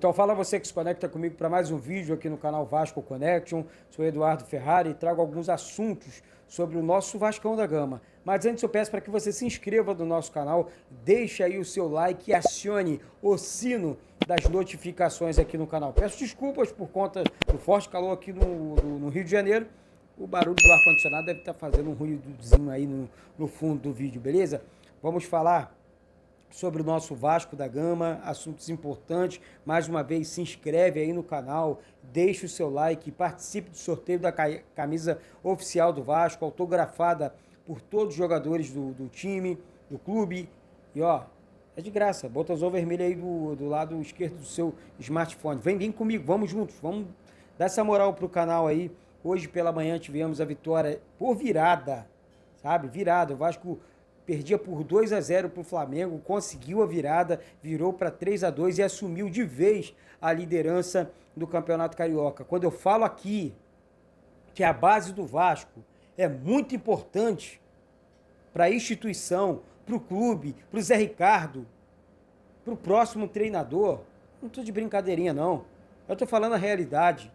Então fala você que se conecta comigo para mais um vídeo aqui no canal Vasco Connection. Sou Eduardo Ferrari e trago alguns assuntos sobre o nosso Vascão da Gama. Mas antes eu peço para que você se inscreva no nosso canal, deixe aí o seu like e acione o sino das notificações aqui no canal. Peço desculpas por conta do forte calor aqui no Rio de Janeiro. O barulho do ar-condicionado deve estar fazendo um ruídozinho aí no fundo do vídeo, beleza? Vamos falar sobre o nosso Vasco da Gama, assuntos importantes. Mais uma vez, se inscreve aí no canal, deixe o seu like, participe do sorteio da camisa oficial do Vasco, autografada por todos os jogadores do time, do clube. E ó, é de graça, botãozão vermelho aí do lado esquerdo do seu smartphone. Vem comigo, vamos juntos, vamos dar essa moral pro canal aí. Hoje pela manhã tivemos a vitória por virada, sabe? Virada, o Vasco perdia por 2-0 para o Flamengo, conseguiu a virada, virou para 3-2 e assumiu de vez a liderança do Campeonato Carioca. Quando eu falo aqui que a base do Vasco é muito importante para a instituição, para o clube, para o Zé Ricardo, para o próximo treinador, não estou de brincadeirinha não, eu estou falando a realidade.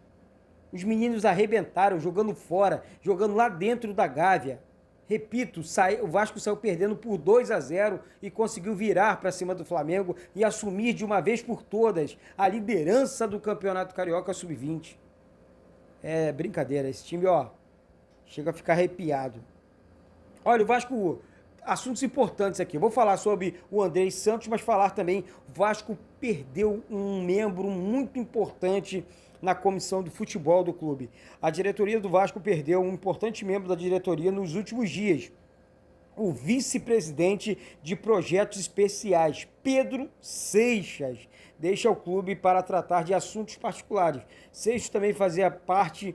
Os meninos arrebentaram, jogando fora, jogando lá dentro da Gávea. Repito, o Vasco saiu perdendo por 2-0 e conseguiu virar para cima do Flamengo e assumir de uma vez por todas a liderança do Campeonato Carioca Sub-20. É brincadeira, esse time, ó, chega a ficar arrepiado. Olha, o Vasco, assuntos importantes aqui. Eu vou falar sobre o Andrei Santos, mas falar também, o Vasco perdeu um membro muito importante na comissão de futebol do clube. A diretoria do Vasco perdeu um importante membro da diretoria nos últimos dias. O vice-presidente de projetos especiais, Pedro Seixas, deixa o clube para tratar de assuntos particulares. Seixas também fazia parte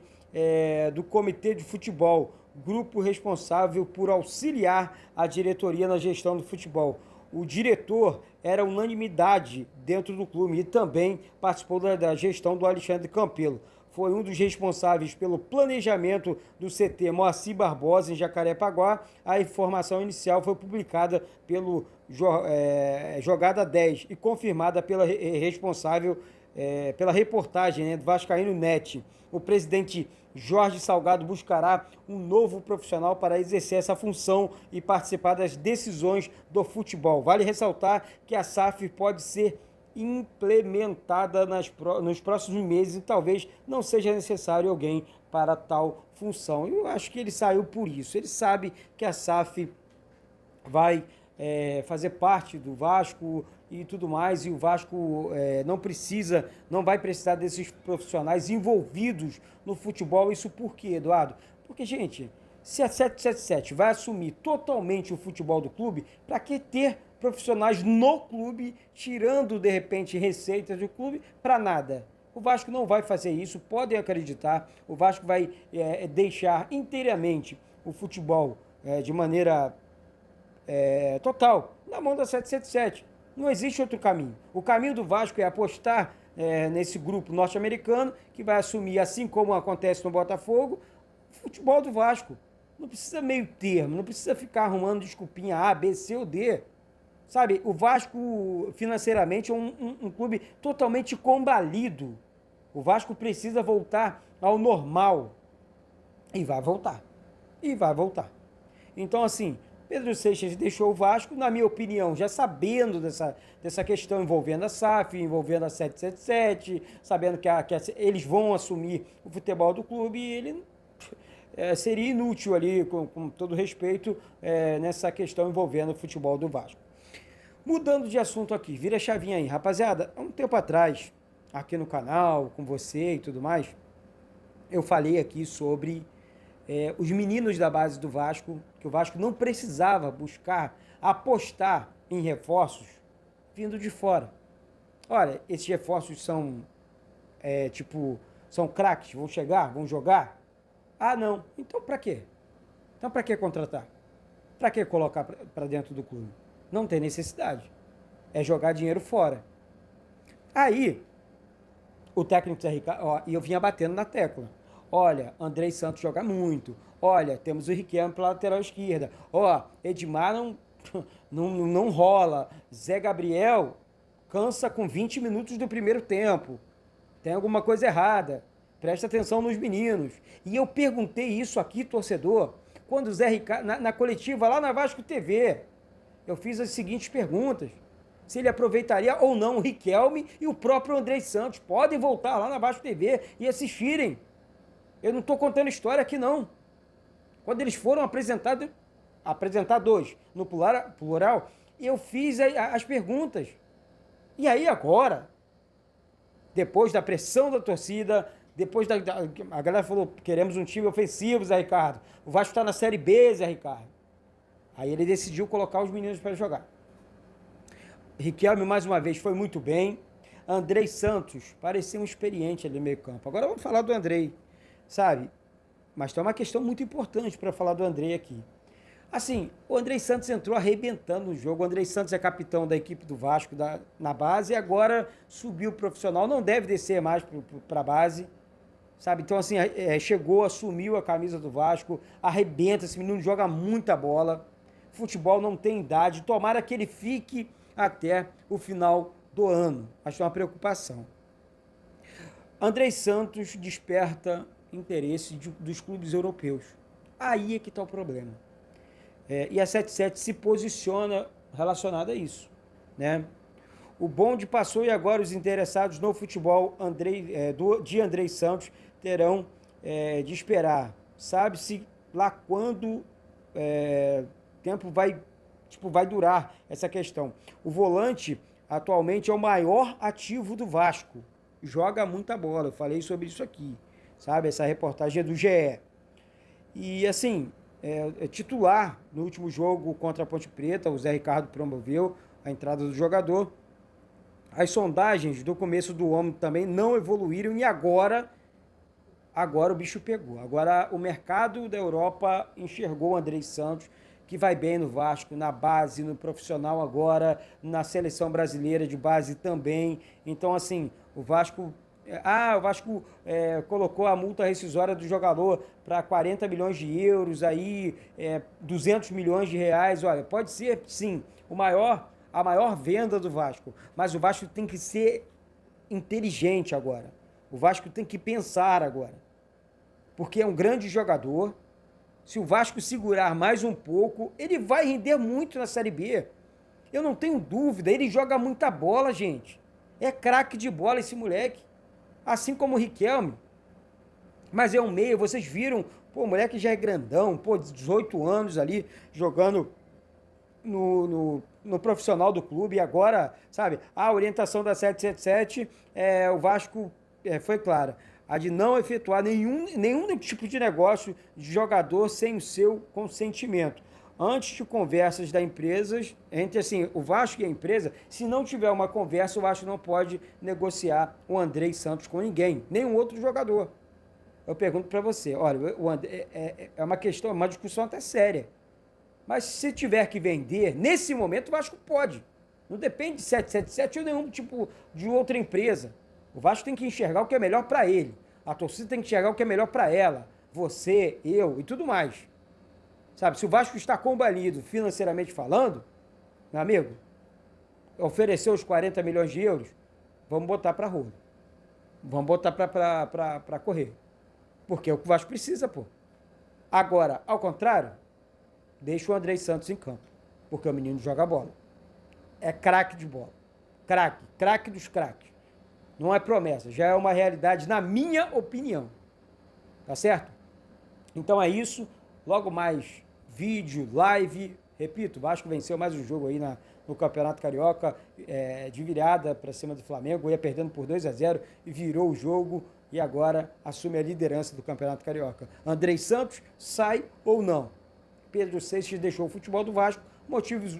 do comitê de futebol, grupo responsável por auxiliar a diretoria na gestão do futebol. O diretor era unanimidade dentro do clube e também participou da gestão do Alexandre Campelo. Foi um dos responsáveis pelo planejamento do CT Moacir Barbosa em Jacarepaguá. A informação inicial foi publicada pelo Jogada 10 e confirmada pela responsável pela reportagem do Vascaíno Net. O presidente Jorge Salgado buscará um novo profissional para exercer essa função e participar das decisões do futebol. Vale ressaltar que a SAF pode ser implementada nos próximos meses e talvez não seja necessário alguém para tal função. Eu acho que ele saiu por isso. Ele sabe que a SAF vai fazer parte do Vasco e tudo mais, e o Vasco não vai precisar desses profissionais envolvidos no futebol. Isso por quê, Eduardo? Porque, gente, se a 777 vai assumir totalmente o futebol do clube, para que ter profissionais no clube, tirando, de repente, receitas do clube, para nada? O Vasco não vai fazer isso, podem acreditar. O Vasco vai deixar inteiramente o futebol de maneira total na mão da 777. Não existe outro caminho. O caminho do Vasco é apostar nesse grupo norte-americano que vai assumir, assim como acontece no Botafogo, o futebol do Vasco. Não precisa meio termo, não precisa ficar arrumando desculpinha A, B, C ou D. Sabe, o Vasco financeiramente é um clube totalmente combalido. O Vasco precisa voltar ao normal. E vai voltar. E vai voltar. Então, assim, Pedro Seixas deixou o Vasco, na minha opinião, já sabendo dessa questão envolvendo a SAF, envolvendo a 777, sabendo que eles vão assumir o futebol do clube, e ele seria inútil ali, com todo respeito, nessa questão envolvendo o futebol do Vasco. Mudando de assunto aqui, vira a chavinha aí. Rapaziada, há um tempo atrás, aqui no canal, com você e tudo mais, eu falei aqui sobre os meninos da base do Vasco, que o Vasco não precisava buscar, apostar em reforços vindo de fora. Olha, esses reforços são são craques, vão chegar, vão jogar? Ah, não. Então para quê? Então para que contratar? Para que colocar para dentro do clube? Não tem necessidade. É jogar dinheiro fora. Aí, o técnico Zé Ricardo, e eu vinha batendo na tecla. Olha, Andrei Santos joga muito. Olha, temos o Riquelme pela lateral esquerda. Ó, Edmar não rola. Zé Gabriel cansa com 20 minutos do primeiro tempo. Tem alguma coisa errada. Presta atenção nos meninos. E eu perguntei isso aqui, torcedor, quando o Zé Ricardo, na coletiva lá na Vasco TV, eu fiz as seguintes perguntas. Se ele aproveitaria ou não o Riquelme e o próprio Andrei Santos. Podem voltar lá na Vasco TV e assistirem. Eu não estou contando história aqui, não. Quando eles foram apresentados no plural, eu fiz as perguntas. E aí agora, depois da pressão da torcida, depois a galera falou, queremos um time ofensivo, Zé Ricardo. O Vasco está na Série B, Zé Ricardo. Aí ele decidiu colocar os meninos para jogar. Riquelme, mais uma vez, foi muito bem. Andrei Santos parecia um experiente ali no meio campo. Agora vamos falar do Andrei, sabe? Mas tem uma questão muito importante para falar do Andrei aqui. Assim, o Andrei Santos entrou arrebentando no jogo. O Andrei Santos é capitão da equipe do Vasco na base e agora subiu profissional. Não deve descer mais para a base, sabe? Então, assim, chegou, assumiu a camisa do Vasco, arrebenta. Esse menino joga muita bola. Futebol não tem idade. Tomara que ele fique até o final do ano. Acho que é uma preocupação. Andrei Santos desperta interesse dos clubes europeus. Aí é que está o problema. E a 77 se posiciona relacionada a isso, né? O bonde passou e agora os interessados no futebol de Andrei Santos terão de esperar. Sabe-se lá quando tempo vai durar essa questão. O volante atualmente é o maior ativo do Vasco. Joga muita bola, eu falei sobre isso aqui, sabe? Essa reportagem é do GE. E assim, titular no último jogo contra a Ponte Preta, o Zé Ricardo promoveu a entrada do jogador. As sondagens do começo do ano também não evoluíram e agora o bicho pegou. Agora o mercado da Europa enxergou o Andrei Santos, que vai bem no Vasco, na base, no profissional agora, na seleção brasileira de base também. Então, assim, o Vasco colocou a multa rescisória do jogador para 40 milhões de euros, aí 200 milhões de reais. Olha, pode ser, sim, a maior venda do Vasco, mas o Vasco tem que ser inteligente agora. O Vasco tem que pensar agora, porque é um grande jogador. Se o Vasco segurar mais um pouco, ele vai render muito na Série B. Eu não tenho dúvida, ele joga muita bola, gente. É craque de bola esse moleque. Assim como o Riquelme. Mas é um meio, vocês viram, o moleque já é grandão, 18 anos ali, jogando no profissional do clube. E agora, sabe, a orientação da 777, o Vasco foi clara. A de não efetuar nenhum tipo de negócio de jogador sem o seu consentimento. Antes de conversas da empresa, entre assim, o Vasco e a empresa, se não tiver uma conversa, o Vasco não pode negociar o Andrei Santos com ninguém, nenhum outro jogador. Eu pergunto para você, olha, é uma questão, uma discussão até séria. Mas se tiver que vender, nesse momento o Vasco pode. Não depende de 777 ou nenhum tipo de outra empresa. O Vasco tem que enxergar o que é melhor para ele. A torcida tem que enxergar o que é melhor para ela. Você, eu e tudo mais. Sabe, se o Vasco está combalido financeiramente falando, meu amigo, ofereceu os 40 milhões de euros, vamos botar para rua. Vamos botar para correr. Porque é o que o Vasco precisa, pô. Agora, ao contrário, deixa o Andrei Santos em campo. Porque o menino joga bola. É craque de bola. Craque dos craques. Não é promessa, já é uma realidade, na minha opinião. Tá certo? Então é isso. Logo mais vídeo, live. Repito, o Vasco venceu mais um jogo aí no Campeonato Carioca, de virada para cima do Flamengo. Ia perdendo por 2-0 e virou o jogo e agora assume a liderança do Campeonato Carioca. Andrei Santos sai ou não? Pedro Seixas deixou o futebol do Vasco. Motivos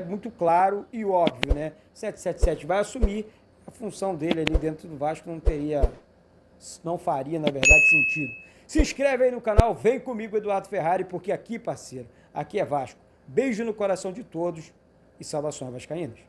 muito claro e óbvio, né? 777 vai assumir. A função dele ali dentro do Vasco não faria, na verdade, sentido. Se inscreve aí no canal, vem comigo, Eduardo Ferrari, porque aqui, parceiro, aqui é Vasco. Beijo no coração de todos e saudações vascaínas.